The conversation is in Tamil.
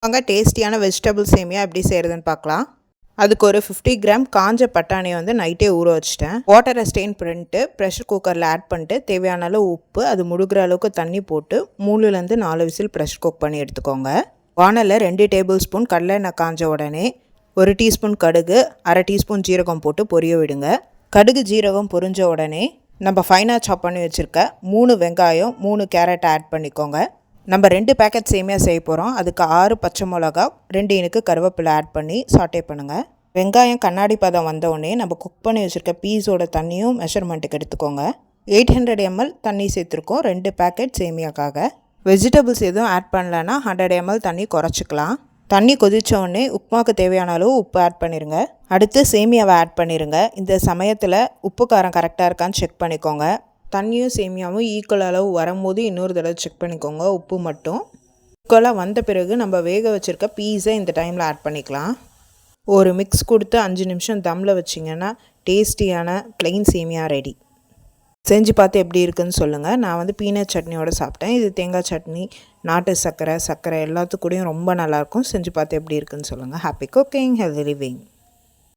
வாங்க டேஸ்டியான வெஜிடபிள் சேமியா எப்படி செய்கிறதுன்னு பார்க்கலாம். அதுக்கு ஒரு 50 கிராம் காஞ்ச பட்டாணியை வந்து நைட்டே ஊற வச்சுட்டேன். வாட்டரை ஸ்டெயின் பண்ணிட்டு ப்ரெஷர் குக்கரில் ஆட் பண்ணிட்டு தேவையான அளவு உப்பு, அது முழுகிற அளவுக்கு தண்ணி போட்டு 3லேருந்து 4 விசில் ப்ரெஷர் குக் பண்ணி எடுத்துக்கோங்க. வானலில் 2 டேபிள் ஸ்பூன் கடலை எண்ணெய் காஞ்ச உடனே 1 டீஸ்பூன் கடுகு, 1/2 டீஸ்பூன் ஜீரகம் போட்டு பொரிய விடுங்க. கடுகு ஜீரகம் பொரிஞ்ச உடனே நம்ம ஃபைனாக சாப் பண்ணி வச்சுருக்க 3 வெங்காயம், 3 கேரட் ஆட் பண்ணிக்கோங்க. நம்ம 2 பேக்கெட் சேமியா செய்ய போகிறோம். அதுக்கு 6 பச்சை மிளகா, 2 இனுக்கு கருவேப்பிலை ஆட் பண்ணி சாட்டே பண்ணுங்கள். வெங்காயம் கண்ணாடி பதம் வந்தோடனே நம்ம குக் பண்ணி வச்சுருக்க பீஸோட தண்ணியும் மெஷர்மெண்ட்டுக்கு எடுத்துக்கோங்க. 800 ml தண்ணி சேர்த்துருக்கோம் 2 பேக்கெட் சேமியாக்காக. வெஜிடபிள்ஸ் எதுவும் ஆட் பண்ணலன்னா 100 ml தண்ணி குறைச்சிக்கலாம். தண்ணி கொதித்த உடனே உப்புமாவுக்கு தேவையான அளவு உப்பு ஆட் பண்ணிடுங்க. அடுத்து சேமியாவை ஆட் பண்ணிடுங்க. இந்த சமயத்தில் உப்பு காரம் கரெக்டாக இருக்கான்னு செக் பண்ணிக்கோங்க. தண்ணியும் சேமியாவும் ஈக்குவல் அளவு வரும்போது இன்னொரு தடவை செக் பண்ணிக்கோங்க. உப்பு மட்டும் ஈக்குவலாக வந்த பிறகு நம்ம வேக வச்சுருக்க பீஸை இந்த டைமில் ஆட் பண்ணிக்கலாம். ஒரு மிக்ஸ் கொடுத்து 5 நிமிஷம் தம்மில் வச்சிங்கன்னா டேஸ்டியான ப்ளெயின் சேமியா ரெடி. செஞ்சு பார்த்து எப்படி இருக்குன்னு சொல்லுங்கள். நான் வந்து பீனட் சட்னியோடு சாப்பிட்டேன். இது தேங்காய் சட்னி, நாட்டு சர்க்கரை எல்லாத்துக்கூடையும் ரொம்ப நல்லாயிருக்கும். செஞ்சு பார்த்து எப்படி இருக்குன்னு சொல்லுங்கள். Happy cooking, healthy living.